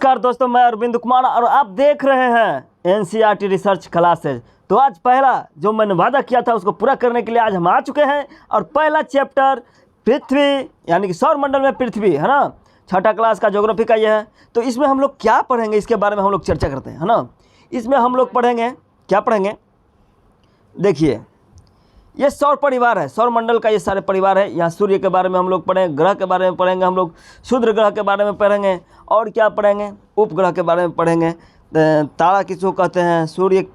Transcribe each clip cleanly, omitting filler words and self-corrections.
नमस्कार दोस्तों, मैं अरविंद कुमार और आप देख रहे हैं एनसीईआरटी रिसर्च क्लासेज। तो आज पहला जो मैंने वादा किया था उसको पूरा करने के लिए आज हम आ चुके हैं और पहला चैप्टर पृथ्वी यानी कि सौर मंडल में पृथ्वी है ना, छठा क्लास का ज्योग्राफी का ये है। तो इसमें हम लोग क्या पढ़ेंगे इसके बारे में हम लोग चर्चा करते हैं, है ना। इसमें हम लोग पढ़ेंगे, क्या पढ़ेंगे, देखिए ये सौर परिवार है, सौर मंडल का ये सारे परिवार है। यहाँ सूर्य के बारे में हम लोग पढ़ेंगे, ग्रह के बारे में पढ़ेंगे, हम लोग क्षुद्र ग्रह के बारे में पढ़ेंगे और क्या पढ़ेंगे, उपग्रह के बारे में पढ़ेंगे, तारा किसको कहते हैं, सूर्य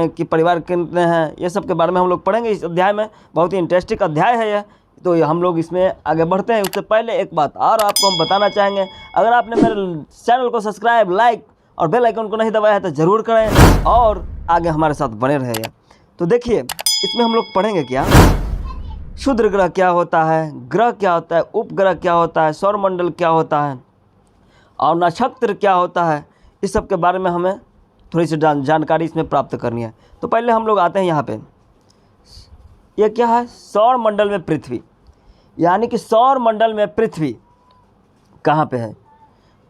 की परिवार कितने हैं, ये सब के बारे में हम लोग पढ़ेंगे इस अध्याय में। बहुत ही इंटरेस्टिंग अध्याय है यह। तो हम लोग इसमें आगे बढ़ते हैं। उससे पहले एक बात और आपको हम बताना चाहेंगे, अगर आपने मेरे चैनल को सब्सक्राइब, लाइक और बेल आइकन को नहीं दबाया है तो ज़रूर करें और आगे हमारे साथ बने रहिए। तो देखिए इसमें हम लोग पढ़ेंगे क्या, क्षुद्र ग्रह क्या होता है, ग्रह क्या होता है, उपग्रह क्या होता है, सौर मंडल क्या होता है और नक्षत्र क्या होता है, इस सब के बारे में हमें थोड़ी सी जानकारी इसमें प्राप्त करनी है। तो पहले हम लोग आते हैं यहाँ पे, ये क्या है, सौर मंडल में पृथ्वी, यानी कि सौर मंडल में पृथ्वी कहाँ पे है।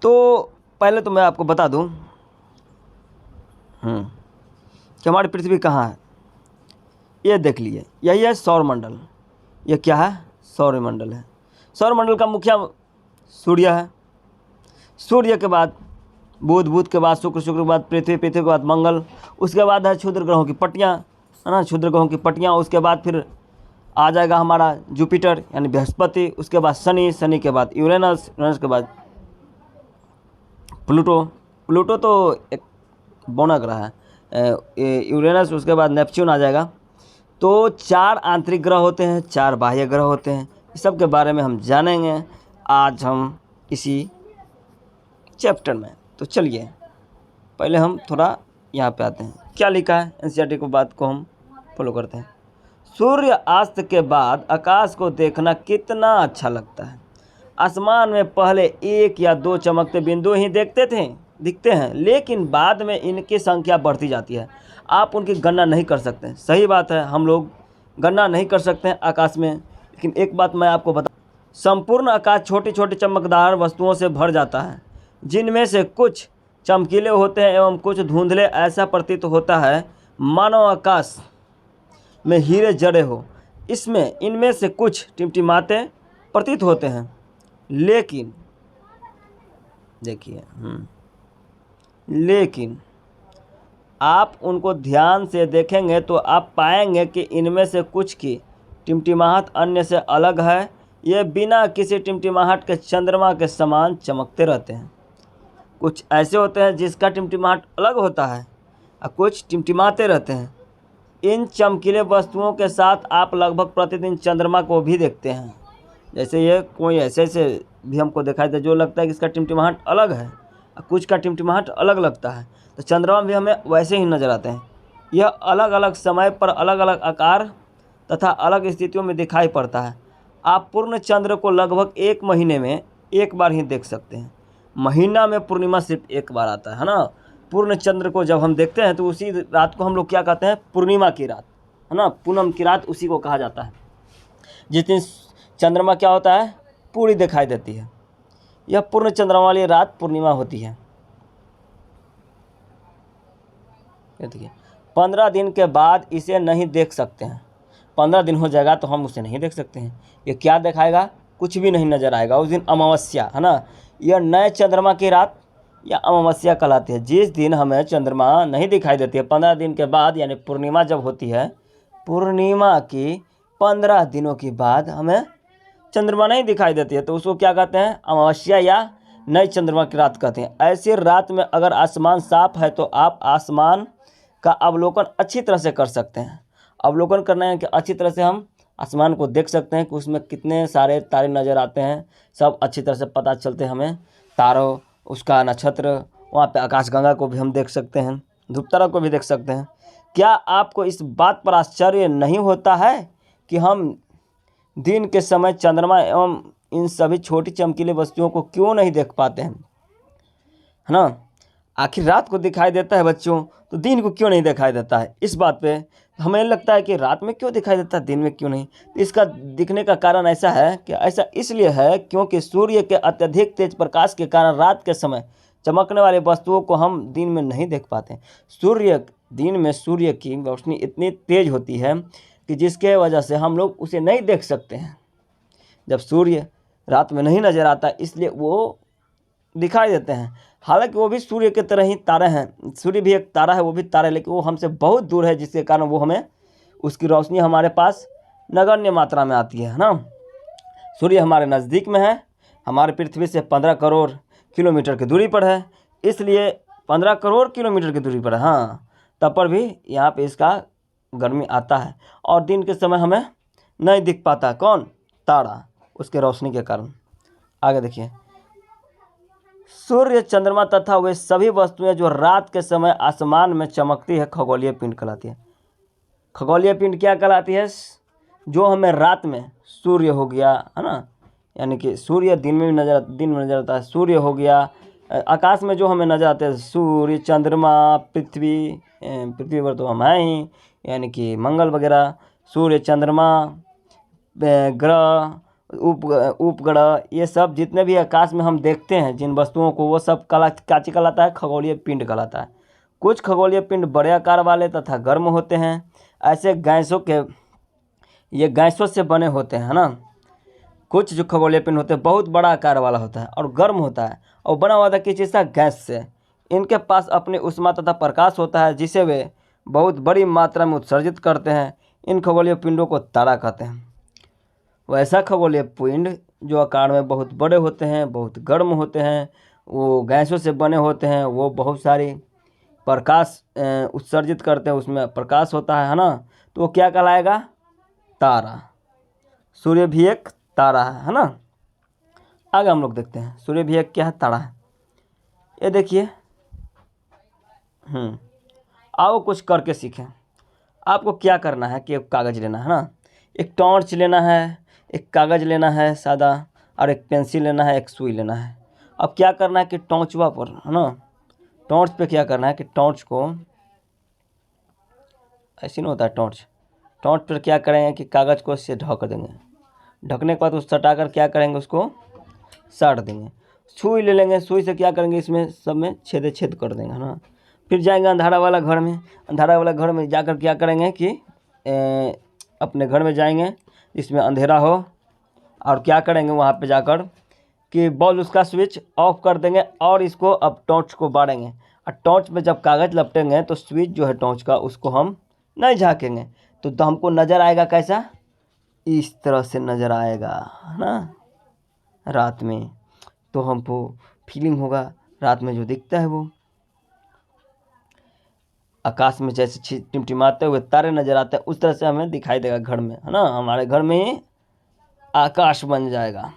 तो पहले तो मैं आपको बता दूँ कि हमारी पृथ्वी कहाँ है। ये देख लीजिए, यही है सौर मंडल। ये क्या है, सौर मंडल है। सौर मंडल का मुखिया सूर्य है, सूर्य के बाद बुध, बुध के बाद शुक्र, शुक्र के बाद पृथ्वी, पृथ्वी के बाद मंगल, उसके बाद है क्षुद्र ग्रहों की पट्टियाँ, है ना, क्षुद्र ग्रहों की पट्टियाँ। उसके बाद फिर आ जाएगा हमारा जुपिटर यानी बृहस्पति, उसके बाद शनि, शनि के बाद यूरेनस, यूरेनस के बाद प्लूटो, प्लूटो तो एक बौना ग्रह है, यूरेनस, उसके बाद नेपच्यून आ जाएगा। तो 4 आंतरिक ग्रह होते हैं, 4 बाह्य ग्रह होते हैं। इस सब के बारे में हम जानेंगे आज हम इसी चैप्टर में। तो चलिए पहले हम थोड़ा यहाँ पे आते हैं, क्या लिखा है एनसीईआरटी को, बात को हम फॉलो करते हैं। सूर्य अस्त के बाद आकाश को देखना कितना अच्छा लगता है। आसमान में पहले 1 या 2 चमकते बिंदु ही दिखते हैं, लेकिन बाद में इनकी संख्या बढ़ती जाती है। आप उनकी गणना नहीं कर सकते हैं। सही बात है, हम लोग गणना नहीं कर सकते हैं आकाश में। लेकिन एक बात मैं आपको बता, संपूर्ण आकाश छोटी छोटी चमकदार वस्तुओं से भर जाता है, जिनमें से कुछ चमकीले होते हैं एवं कुछ धुंधले। ऐसा प्रतीत होता है मानो आकाश में हीरे जड़े हो। इनमें से कुछ टिमटिमाते प्रतीत होते हैं, लेकिन देखिए लेकिन आप उनको ध्यान से देखेंगे तो आप पाएंगे कि इनमें से कुछ की टिमटिमाहट अन्य से अलग है। ये बिना किसी टिमटिमाहट के चंद्रमा के समान चमकते रहते हैं। कुछ ऐसे होते हैं जिसका टिमटिमाहट अलग होता है और कुछ टिमटिमाते रहते हैं। इन चमकीले वस्तुओं के साथ आप लगभग प्रतिदिन चंद्रमा को भी देखते हैं। जैसे ये कोई ऐसे भी हमको दिखाई दे जो लगता है कि इसका टिमटिमाहट अलग है और कुछ का टिमटिमाहट अलग लगता है। तो चंद्रमा भी हमें वैसे ही नज़र आते हैं। यह अलग अलग समय पर अलग अलग आकार तथा अलग स्थितियों में दिखाई पड़ता है। आप पूर्ण चंद्र को लगभग 1 महीने में 1 बार ही देख सकते हैं। महीना में पूर्णिमा सिर्फ 1 बार आता है ना। पूर्ण चंद्र को जब हम देखते हैं तो उसी रात को हम लोग क्या कहते हैं, पूर्णिमा की रात, है ना, पूनम की रात उसी को कहा जाता है। जिस दिन चंद्रमा क्या होता है, पूरी दिखाई देती है। यह पूर्ण चंद्रमा वाली रात पूर्णिमा होती है। देखिए 15 दिन के बाद इसे नहीं देख सकते हैं। 15 दिन हो जाएगा तो हम उसे नहीं देख सकते हैं। ये क्या दिखाएगा, कुछ भी नहीं नज़र आएगा। उस दिन अमावस्या, है ना, यह नए चंद्रमा की रात या अमावस्या कहलाती है। जिस दिन हमें चंद्रमा नहीं दिखाई देती है 15 दिन के बाद, यानी पूर्णिमा जब होती है, पूर्णिमा की 15 दिनों के बाद हमें चंद्रमा नहीं दिखाई देती है, तो उसको क्या कहते हैं, अमावस्या या नए चंद्रमा की रात कहते हैं। ऐसी रात में अगर आसमान साफ है तो आप आसमान का अवलोकन अच्छी तरह से कर सकते हैं। अवलोकन करना है कि अच्छी तरह से हम आसमान को देख सकते हैं कि उसमें कितने सारे तारे नज़र आते हैं, सब अच्छी तरह से पता चलते हैं हमें। तारों, उसका नक्षत्र, वहाँ पे आकाशगंगा को भी हम देख सकते हैं, ध्रुव तारा को भी देख सकते हैं। क्या आपको इस बात पर आश्चर्य नहीं होता है कि हम दिन के समय चंद्रमा एवं इन सभी छोटी चमकीली वस्तुओं को क्यों नहीं देख पाते हैं, है ना। आखिर रात को दिखाई देता है बच्चों, तो दिन को क्यों नहीं दिखाई देता है। इस बात पे हमें लगता है कि रात में क्यों दिखाई देता है, दिन में क्यों नहीं। इसका दिखने का कारण ऐसा है कि ऐसा इसलिए है क्योंकि सूर्य के अत्यधिक तेज प्रकाश के कारण रात के समय चमकने वाली वस्तुओं को हम दिन में नहीं देख पाते। दिन में सूर्य की रोशनी इतनी तेज होती है कि जिसके वजह से हम लोग उसे नहीं देख सकते हैं। जब सूर्य रात में नहीं नज़र आता, इसलिए वो दिखाई देते हैं। हालांकि वो भी सूर्य के तरह ही तारे हैं, सूर्य भी एक तारा है, वो भी तारा है, लेकिन वो हमसे बहुत दूर है, जिसके कारण वो हमें उसकी रोशनी हमारे पास नगण्य मात्रा में आती है ना। सूर्य हमारे नज़दीक में है, हमारे पृथ्वी से 15 करोड़ किलोमीटर की दूरी पर है, इसलिए 15 करोड़ किलोमीटर की दूरी पर है। हाँ, तब पर भी यहाँ पे इसका गर्मी आता है और दिन के समय हमें नहीं दिख पाता। कौन? तारा, उसके रोशनी के कारण। आगे देखिए, सूर्य, चंद्रमा तथा वे सभी वस्तुएं जो रात के समय आसमान में चमकती है खगोलीय पिंड कहलाती है। खगोलीय पिंड क्या कहलाती है? जो हमें रात में, सूर्य हो गया है ना, यानी कि सूर्य दिन में नजर आता है। सूर्य हो गया, आकाश में जो हमें नजर आते हैं, सूर्य, चंद्रमा, पृथ्वी पर तो हम हैं ही, यानी कि मंगल वगैरह, सूर्य, चंद्रमा, ग्रह, उपग्रह, ये सब जितने भी आकाश में हम देखते हैं जिन वस्तुओं को, वो सब काची कहलाता है? खगोलीय पिंड कहलाता है। कुछ खगोलीय पिंड बड़े आकार वाले तथा गर्म होते हैं। ऐसे ये गैसों से बने होते हैं ना। कुछ जो खगोलीय पिंड होते हैं बहुत बड़ा आकार वाला होता है और गर्म होता है और बना हुआ था किस चीज़ से? गैस से। इनके पास अपनी ऊष्मा तथा प्रकाश होता है, जिसे वे बहुत बड़ी मात्रा में उत्सर्जित करते हैं। इन खगोलीय पिंडों को तारा कहते हैं। वैसा खगोलीय पिंड जो आकार में बहुत बड़े होते हैं, बहुत गर्म होते हैं, वो गैसों से बने होते हैं, वो बहुत सारी प्रकाश उत्सर्जित करते हैं, उसमें प्रकाश होता है ना, तो वो क्या कहलाएगा? तारा। सूर्य भी एक तारा है ना। आगे हम लोग देखते हैं, सूर्य भी एक क्या है? तारा है। ये देखिए, आओ कुछ करके सीखें। आपको क्या करना है कि एक कागज़ लेना है ना, एक टॉर्च लेना है, एक कागज़ लेना है सादा, और एक पेंसिल लेना है, एक सुई लेना है। अब क्या करना है कि टॉर्चवा पर है ना, टॉर्च पे क्या करना है कि टॉर्च को ऐसे नहीं होता है, टॉर्च पर क्या करेंगे कि कागज़ को इससे ढक देंगे। ढकने के बाद उस सटा कर क्या करेंगे, उसको साट देंगे। सुई ले लेंगे, सुई से क्या करेंगे, इसमें सब में छेद कर देंगे है ना। फिर जाएंगे अंधारा वाला घर में, अंधारा वाला घर में जाकर क्या करेंगे कि अपने घर में जाएंगे जिसमें अंधेरा हो, और क्या करेंगे वहाँ पे जाकर कि बॉल उसका स्विच ऑफ कर देंगे और इसको अब टॉर्च को बारेंगे। और टॉर्च में जब कागज़ लपटेंगे तो स्विच जो है टॉर्च का, उसको हम नहीं झाँकेंगे, तो हमको नज़र आएगा कैसा? इस तरह से नज़र आएगा है ना रात में। तो हमको फीलिंग होगा रात में जो दिखता है वो आकाश में जैसे टिमटिमाते हुए तारे नज़र आते हैं, उस तरह से हमें दिखाई देगा घर में है ना। हमारे घर में ही आकाश बन जाएगा।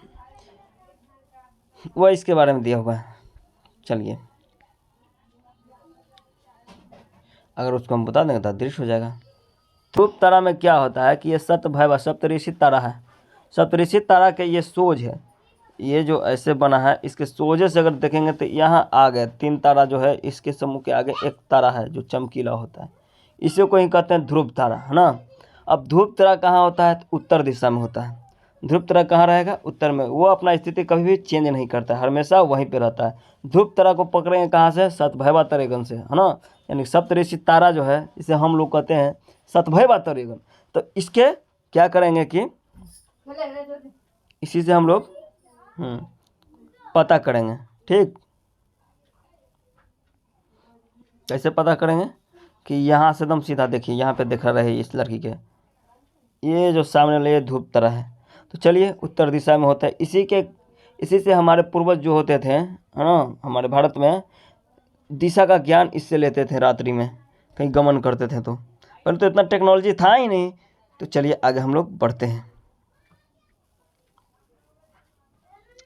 वह इसके बारे में दिया हुआ है। चलिए, अगर उसको हम बता देंगे तो दृश्य हो जाएगा। ध्रुव तारा में क्या होता है कि ये सतभैवा सप्तऋषि तारा है। सप्तऋषि तारा के ये सोज है, ये जो ऐसे बना है, इसके सोजे से अगर देखेंगे तो यहाँ आ गए 3 तारा जो है, इसके समूह के आगे एक तारा है जो चमकीला होता है, इसे को ही कहते हैं ध्रुव तारा है ना। अब ध्रुव तारा कहाँ होता है? तो उत्तर दिशा में होता है। ध्रुव तारा कहाँ रहेगा? उत्तर में। वो अपना स्थिति कभी भी चेंज नहीं करता है, हमेशा वहीं पे रहता है। ध्रुव तारा को पकड़ेंगे कहाँ से? सतभैवा तरेगन से है ना। यानी सप्तऋषि तारा जो है, इसे हम लोग कहते हैं सतभैवा तरेगन। तो इसके क्या करेंगे कि इसी से हम लोग पता करेंगे। ठीक, कैसे पता करेंगे कि यहाँ से एकदम सीधा देखिए, यहाँ पे दिख रहा है इस लड़की के, ये जो सामने वाले ध्रुव तारा है। तो चलिए, उत्तर दिशा में होता है। इसी से हमारे पूर्वज जो होते थे है ना, हमारे भारत में दिशा का ज्ञान इससे लेते थे। रात्रि में कहीं गमन करते थे तो पहले तो इतना टेक्नोलॉजी था ही नहीं। तो चलिए आगे हम लोग बढ़ते हैं।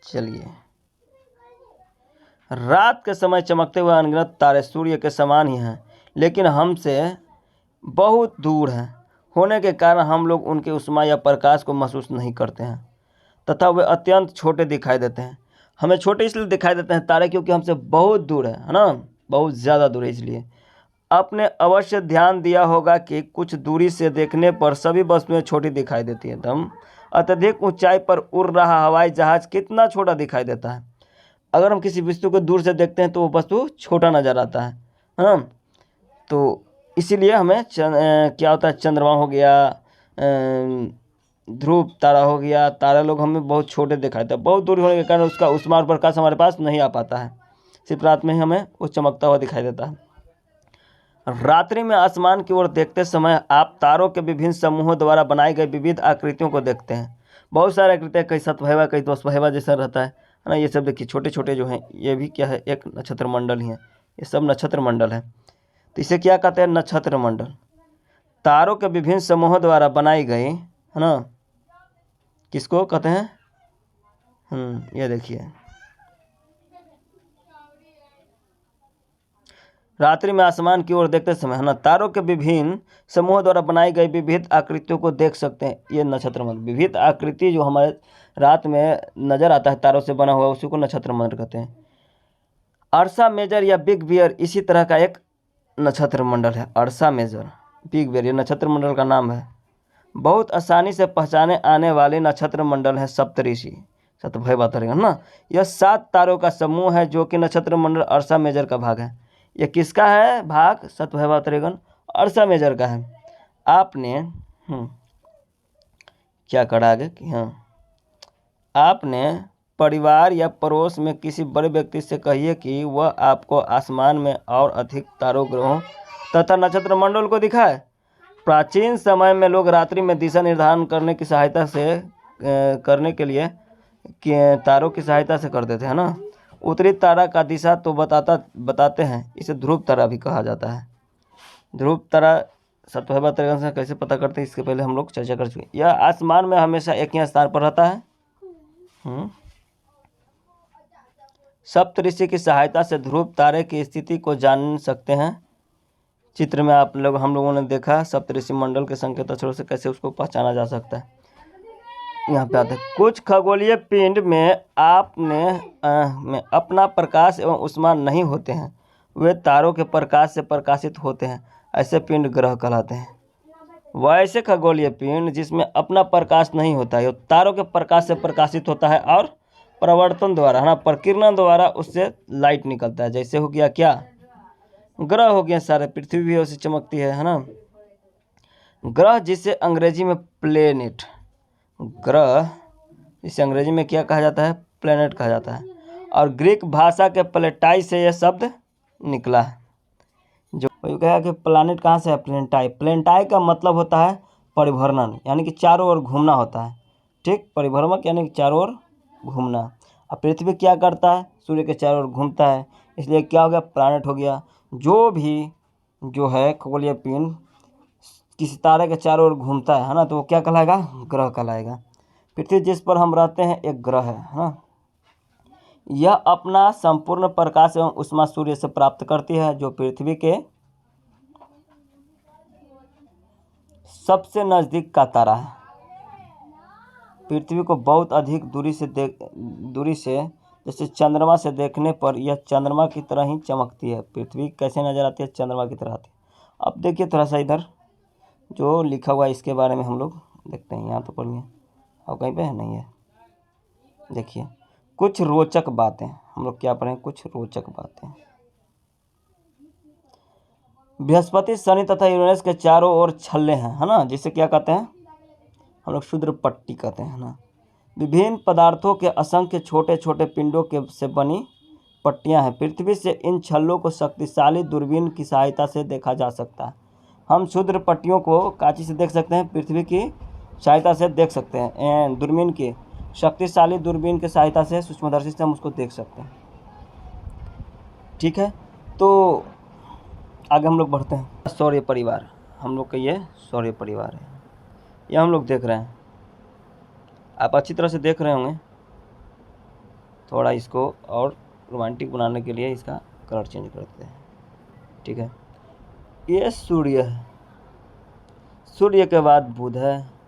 चलिए, रात के समय चमकते हुए अनगिनत तारे सूर्य के समान ही हैं, लेकिन हमसे बहुत दूर हैं होने के कारण हम लोग उनके ऊष्मा या प्रकाश को महसूस नहीं करते हैं तथा वे अत्यंत छोटे दिखाई देते हैं। हमें छोटे इसलिए दिखाई देते हैं तारे, क्योंकि हमसे बहुत दूर है ना, बहुत ज़्यादा दूर है। इसलिए आपने अवश्य ध्यान दिया होगा कि कुछ दूरी से देखने पर सभी वस्तुएं छोटी दिखाई देती हैं। अत्यधिक ऊंचाई पर उड़ रहा हवाई जहाज कितना छोटा दिखाई देता है। अगर हम किसी वस्तु को दूर से देखते हैं तो वो वस्तु छोटा नज़र आता है ना। तो इसीलिए हमें क्या होता है, चंद्रमा हो गया, ध्रुव तारा हो गया, तारा लोग हमें बहुत छोटे दिखाई देते हैं। बहुत दूर होने के कारण उसका उस्मार प्रकाश हमारे पास नहीं आ पाता है, सिर्फ रात में ही हमें वो चमकता हुआ दिखाई देता है। रात्रि में आसमान की ओर देखते समय आप तारों के विभिन्न समूहों द्वारा बनाई गई विविध आकृतियों को देखते हैं। बहुत सारे आकृतियाँ, कई सतभैवा कई दशभैवा जैसा रहता है ना। ये सब देखिए छोटे छोटे जो हैं, ये भी क्या है, एक नक्षत्र मंडल ही है। ये सब नक्षत्र मंडल है। तो इसे क्या कहते हैं, नक्षत्र मंडल। तारों के विभिन्न समूहों द्वारा बनाई गई, है ना, किसको कहते हैं, ये देखिए, रात्रि में आसमान की ओर देखते समय, है ना, तारों के विभिन्न समूहों द्वारा बनाई गई विविध आकृतियों को देख सकते हैं। ये नक्षत्र मंडल, विविध आकृति जो हमारे रात में नजर आता है तारों से बना हुआ, उसी को नक्षत्र मंडल कहते हैं। अर्सा मेजर या बिग बियर इसी तरह का एक नक्षत्र मंडल है। अर्सा मेजर, बिग बियर, ये नक्षत्र मंडल का नाम है। बहुत आसानी से पहचाने आने वाले नक्षत्र मंडल है सप्तऋषि, सतभैवा तारे ना। यह 7 तारों का समूह है जो कि नक्षत्र मंडल अर्सा मेजर का भाग है। यह किसका है भाग, सतभैवा त्रिगण अर्सा मेजर का है। आपने क्या करा आगे कि आपने परिवार या पड़ोस में किसी बड़े व्यक्ति से कहिए कि वह आपको आसमान में और अधिक तारों, ग्रहों तथा नक्षत्र मंडल को दिखाए। प्राचीन समय में लोग रात्रि में दिशा निर्धारण करने की सहायता से करने के लिए तारों की सहायता से करते थे, है ना। उत्तरी तारा का दिशा तो बताते हैं, इसे ध्रुव तारा भी कहा जाता है। ध्रुव तारा सतभैवा त्रिगण से कैसे पता करते हैं, इसके पहले हम लोग चर्चा कर चुके। यह आसमान में हमेशा एक ही स्थान पर रहता है। सप्तऋषि की सहायता से ध्रुव तारे की स्थिति को जान सकते हैं। चित्र में हम लोगों ने देखा सप्तऋषि मंडल के संकेत अक्षरों से कैसे उसको पहचाना जा सकता है। यहाँ पे आते हैं, कुछ खगोलीय पिंड में अपना प्रकाश एवं ऊष्मा नहीं होते हैं, वे तारों के प्रकाश से प्रकाशित होते हैं। ऐसे पिंड ग्रह कहलाते हैं। वैसे खगोलीय पिंड जिसमें अपना प्रकाश नहीं होता है, तारों के प्रकाश से प्रकाशित होता है और प्रवर्तन द्वारा, है ना, प्रकीर्णन द्वारा उससे लाइट निकलता है। जैसे हो गया क्या, ग्रह हो गया सारे, पृथ्वी भी उससे चमकती है ना। ग्रह जिसे अंग्रेजी में प्लेनेट, ग्रह इसे अंग्रेजी में क्या कहा जाता है, प्लेनेट कहा जाता है। और ग्रीक भाषा के प्लेटाई से यह शब्द निकला है। जो कहा कि प्लानिट कहाँ से है, प्लेनेटाई। प्लेनेटाई का मतलब होता है परिभ्रमण, यानी कि चारों ओर घूमना होता है। ठीक, परिभ्रमक यानी कि चारों ओर घूमना। अब पृथ्वी क्या करता है, सूर्य के चारों ओर घूमता है, इसलिए क्या हो गया, प्लानेट हो गया। जो भी जो है खगोलीय पिंड किसी तारे के चारों ओर घूमता है ना, तो वो क्या कहलाएगा, ग्रह कहलाएगा। पृथ्वी जिस पर हम रहते हैं एक ग्रह है ना। यह अपना संपूर्ण प्रकाश एवं ऊष्मा सूर्य से प्राप्त करती है, जो पृथ्वी के सबसे नजदीक का तारा है। पृथ्वी को बहुत अधिक दूरी से जैसे चंद्रमा से देखने पर यह चंद्रमा की तरह ही चमकती है। पृथ्वी कैसे नजर आती है, चंद्रमा की तरह आती है। अब देखिए थोड़ा सा इधर जो लिखा हुआ है इसके बारे में हम लोग देखते हैं। यहाँ तो पढ़िए, और कहीं पे है नहीं है। देखिए कुछ रोचक बातें, हम लोग क्या पढ़ें, कुछ रोचक बातें। बृहस्पति, शनि तथा यूरेनस के चारों ओर छल्ले हैं, है ना, जिसे क्या कहते हैं हम लोग, क्षुद्र पट्टी कहते हैं ना। विभिन्न पदार्थों के असंख्य छोटे छोटे पिंडों के से बनी पट्टियां हैं। पृथ्वी से इन छल्लों को शक्तिशाली दूरबीन की सहायता से देखा जा सकता है। हम क्षुद्र पट्टियों को कांची से देख सकते हैं, पृथ्वी की सहायता से देख सकते हैं। दूरबीन की शक्तिशाली दूरबीन की सहायता से, सूक्ष्मदर्शी से हम उसको देख सकते हैं। ठीक है, तो आगे हम लोग बढ़ते हैं। सौर्य परिवार, हम लोग का ये सौर्य परिवार है, ये हम लोग देख रहे हैं। आप अच्छी तरह से देख रहे होंगे। थोड़ा इसको और रोमांटिक बनाने के लिए इसका कलर चेंज करते हैं। ठीक है, ये सूर्य है, सूर्य के बाद बुध है,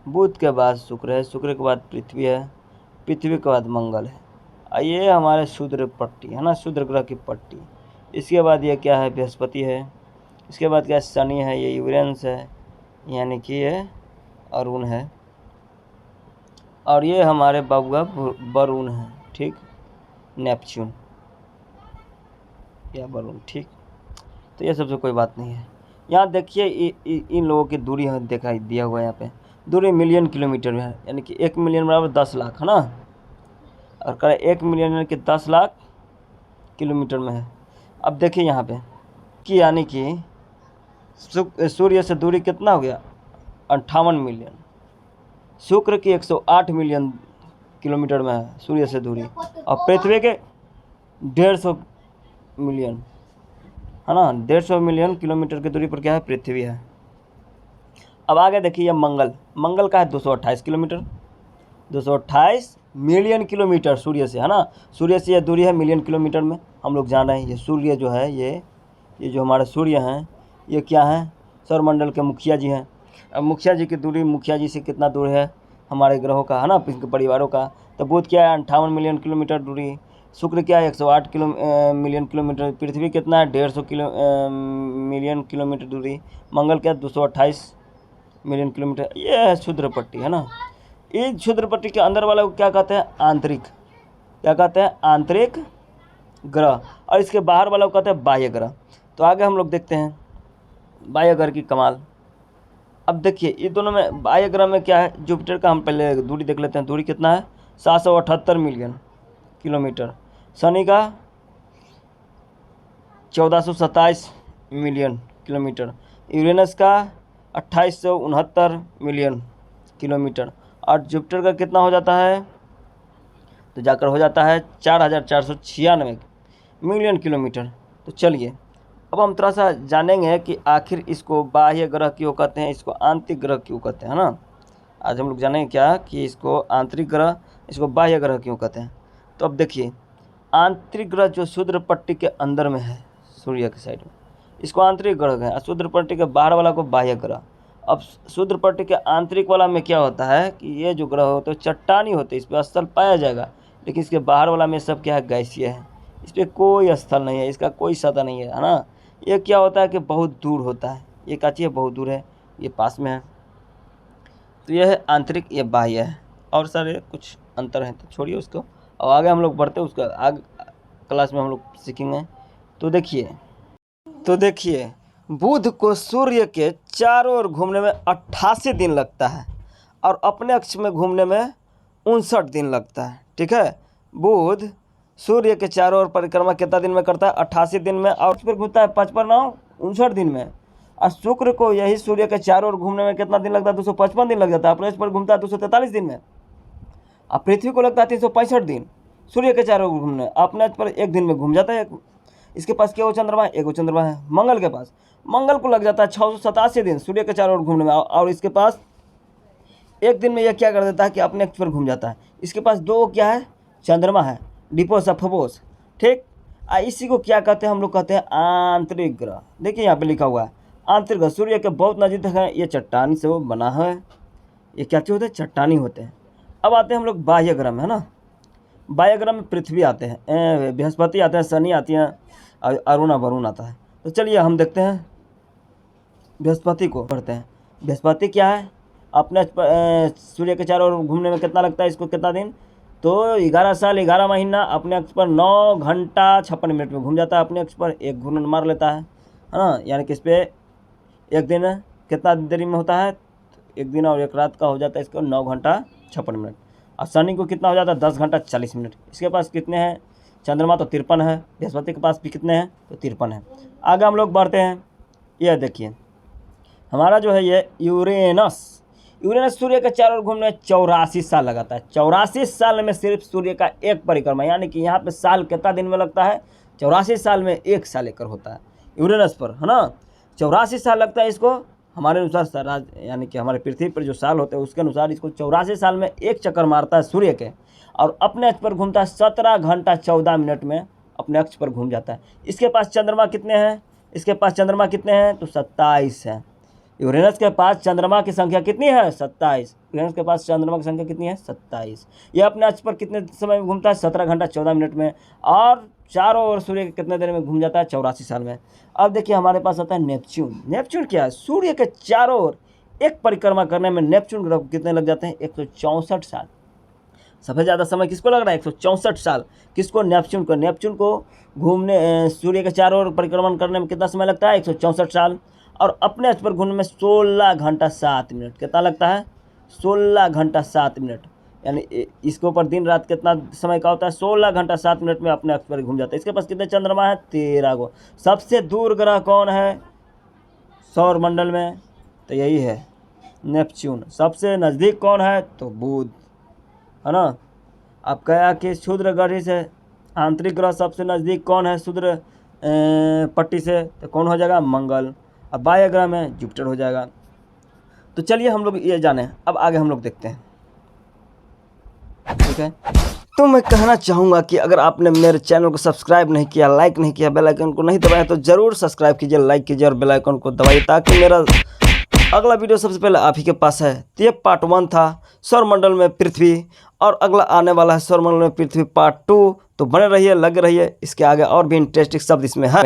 बुध के बाद शुक्र है, शुक्र के बाद पृथ्वी है, पृथ्वी के बाद मंगल है। ये हमारे क्षुद्र पट्टी है ना, क्षुद्र ग्रह की पट्टी। इसके बाद ये क्या है, बृहस्पति है। इसके बाद क्या है, शनि है, ये यूरेनस है, यानी कि ये अरुण है। और ये हमारे बबुआ वरुण है। ठीक, नेपच्यून या वरुण, ठीक। तो ये सबसे कोई बात नहीं है। यहाँ देखिए इन लोगों की दूरी है, दिखाई दिया हुआ है यहाँ पे, दूरी मिलियन किलोमीटर में है, यानी कि 1 मिलियन बराबर 10 लाख है ना, और करें 1 मिलियन यानी कि 10 लाख किलोमीटर में है। अब देखिए यहाँ पे कि यानी कि सूर्य से दूरी कितना हो गया, 58 मिलियन। शुक्र की 108 मिलियन किलोमीटर में है सूर्य से दूरी, और पृथ्वी के 150 मिलियन है ना, 150 मिलियन किलोमीटर की दूरी पर क्या है, पृथ्वी है। अब आगे देखिए मंगल, मंगल का है 228 किलोमीटर, 228 मिलियन किलोमीटर सूर्य से, है ना। सूर्य से यह दूरी है मिलियन किलोमीटर में। हम लोग जान रहे हैं ये सूर्य जो है, ये जो हमारे सूर्य हैं, ये क्या है, सौरमंडल के मुखिया जी हैं। अब मुखिया जी की दूरी मुखिया जी से कितना दूर है हमारे ग्रहों का, है ना, इनके परिवारों का। तो बुध क्या है 58 मिलियन किलोमीटर दूरी, शुक्र क्या है 108 मिलियन किलोमीटर, पृथ्वी कितना है 150 मिलियन किलोमीटर दूरी, मंगल क्या है 228 मिलियन किलोमीटर। ये है क्षुद्र पट्टी, है ना। इस क्षुद्र पट्टी के अंदर वाला को क्या कहते हैं, आंतरिक, क्या कहते हैं, आंतरिक ग्रह, और इसके बाहर वाला को कहते हैं बाह्य ग्रह। तो आगे हम लोग देखते हैं बाह्य ग्रह की कमाल। अब देखिए ये दोनों में बाह्य ग्रह में क्या है, जुपिटर का हम पहले दूरी देख लेते हैं, दूरी कितना है 778 मिलियन किलोमीटर, शनि का 1427 मिलियन किलोमीटर, यूरेनस का 2869 मिलियन किलोमीटर, और जुपिटर का कितना हो जाता है, तो जाकर हो जाता है 4496 मिलियन किलोमीटर। तो चलिए अब हम थोड़ा सा जानेंगे कि आखिर इसको बाह्य ग्रह क्यों कहते हैं, इसको आंतरिक ग्रह क्यों कहते हैं, है ना। आज हम लोग जानेंगे क्या कि इसको आंतरिक ग्रह, इसको बाह्य ग्रह क्यों कहते हैं। तो अब देखिए आंतरिक ग्रह जो क्षुद्र पट्टी के अंदर में है सूर्य के साइड में, इसको आंतरिक ग्रह है, क्षुद्र पट्टी के बाहर वाला को बाह्य ग्रह। अब क्षुद्र पट्टी के आंतरिक वाला में क्या होता है कि ये जो ग्रह होते हैं चट्टानी होते हैं, इस पर स्थल पाया जाएगा, लेकिन इसके बाहर वाला में सब क्या है, गैसीय है, इस पर कोई स्थल नहीं है, इसका कोई सतह नहीं है ना। ये क्या होता है कि बहुत दूर होता है, ये क्या चीज़ है, बहुत दूर है, ये पास में है। तो यह है आंतरिक, ये बाह्य है, और सारे कुछ अंतर हैं, तो छोड़िए उसको, और आगे हम लोग बढ़ते हैं, उसका आगे क्लास में हम लोग सीखेंगे। तो देखिए बुध को सूर्य के चारों ओर घूमने में 88 दिन लगता है, और अपने अक्ष में घूमने में 59 दिन लगता है, ठीक है। बुध सूर्य के चारों ओर परिक्रमा कितना दिन में करता है, 88 दिन में, और उस पर घूमता है 55 59 दिन में। और शुक्र को यही सूर्य के चारों ओर घूमने में कितना दिन लगता है, 255 दिन लग जाता है, अपने अक्ष पर घूमता है 243 दिन में। और पृथ्वी को लगता है 365 दिन सूर्य के चारों ओर घूमने, अपने अक्ष पर 1 दिन में घूम जाता है। इसके पास क्या वो चंद्रमा है, एक वो चंद्रमा है। मंगल के पास, मंगल को लग जाता है 687 दिन सूर्य के चारों ओर घूमने में, और इसके पास 1 दिन में यह क्या कर देता है कि अपने अक्ष पर घूम जाता है। इसके पास 2 क्या है, चंद्रमा है, डिपोस और फबोस, ठीक। इसी को क्या कहते हैं, हम लोग कहते हैं आंतरिक ग्रह। देखिए यहाँ पे लिखा हुआ है आंतरिक ग्रह, सूर्य के बहुत नज़दीक है, ये चट्टानी से वो बना है, ये क्या चीज़ होते हैं, चट्टानी होते हैं। अब आते हैं हम लोग बाह्य ग्रह में, है ना। बाह्य ग्रह में पृथ्वी आते हैं, बृहस्पति आते हैं, शनि आती हैं, अरुण वरुण आता है। तो चलिए हम देखते हैं बृहस्पति को, पढ़ते हैं। बृहस्पति क्या है, अपने सूर्य के चारों ओर घूमने में कितना लगता है, इसको कितना दिन, तो 11 साल 11 महीना, अपने अक्ष पर 9 घंटा 56 मिनट में घूम जाता है, अपने अक्ष पर 1 घूर्णन मार लेता है ना। यानी कि इस पर 1 दिन कितना देरी में होता है, 1 दिन और 1 रात का हो जाता है इसको 9 घंटा 56 मिनट। और शनि को कितना हो जाता है, 10 घंटा 40 मिनट। इसके पास कितने हैं, चंद्रमा तो 53 है, बृहस्पति के पास भी कितने हैं, तो 53 है। आगे हम लोग बढ़ते हैं, यह देखिए हमारा जो है ये यूरेनस सूर्य के चारों ओर घूमने 84 साल लगाता है। 84 साल में सिर्फ सूर्य का एक परिक्रमा, यानी कि यहाँ पे साल कितना दिन में लगता है, 84 साल में 1 साल एकर होता है यूरेनस पर, है ना। 84 साल लगता है इसको, हमारे अनुसार यानी कि हमारे पृथ्वी पर जो साल होते हैं उसके अनुसार इसको 84 साल में 1 चक्कर मारता है सूर्य के, और अपने अक्ष पर घूमता है 17 घंटा 14 मिनट में अपने अक्ष पर घूम जाता है। इसके पास चंद्रमा कितने हैं, इसके पास चंद्रमा कितने हैं, तो 27 है। यूरेनस के पास चंद्रमा की संख्या कितनी है, 27। यूरेनस के पास चंद्रमा की संख्या कितनी है, 27। यह अपने अक्ष पर कितने समय में घूमता है, 17 घंटा 14 मिनट में, और चारों ओर सूर्य के कितने देर में घूम जाता है, 84 साल में। अब देखिए हमारे पास आता है नेपच्यून। नेपच्यून क्या है, सूर्य के चारों ओर एक परिक्रमा करने में नेपच्यून ग्रह को कितने लग जाते हैं, 164 साल। सबसे ज़्यादा समय किसको लग रहा है? 164 साल। किसको? नेपच्यून को। नेपच्यून को घूमने सूर्य के चारों ओर परिक्रमण करने में कितना समय लगता है? 164 साल। और अपने अक्ष पर घूमने में 16 घंटा 7 मिनट। कितना लगता है? 16 घंटा 7 मिनट। यानी इसके ऊपर दिन रात कितना समय का होता है? 16 घंटा 7 मिनट में अपने अक्ष पर घूम जाता है। इसके पास कितने चंद्रमा है? 13 गो। सबसे दूर ग्रह कौन है सौर मंडल में? तो यही है नेपच्यून। सबसे नज़दीक कौन है? तो बुध, है ना। अब कहा कि क्षुद्र ग्रह से आंतरिक ग्रह सबसे नज़दीक कौन है क्षुद्र पट्टी से? तो कौन हो जाएगा? मंगल। अब बाह्य ग्रह में जुपिटर हो जाएगा। तो चलिए हम लोग ये जाने, अब आगे हम लोग देखते हैं, ठीक है। तो मैं कहना चाहूँगा कि अगर आपने मेरे चैनल को सब्सक्राइब नहीं किया, लाइक नहीं किया, बेल आइकन को नहीं दबाया तो ज़रूर सब्सक्राइब कीजिए, लाइक कीजिए और बेल आइकन को दबाइए, ताकि मेरा अगला वीडियो सबसे पहले आप ही के पास है। तो ये पार्ट 1 था सौरमंडल में पृथ्वी, और अगला आने वाला है सौरमंडल में पृथ्वी पार्ट 2। तो बने रहिए, लगे रहिए, इसके आगे और भी इंटरेस्टिंग शब्द इसमें है।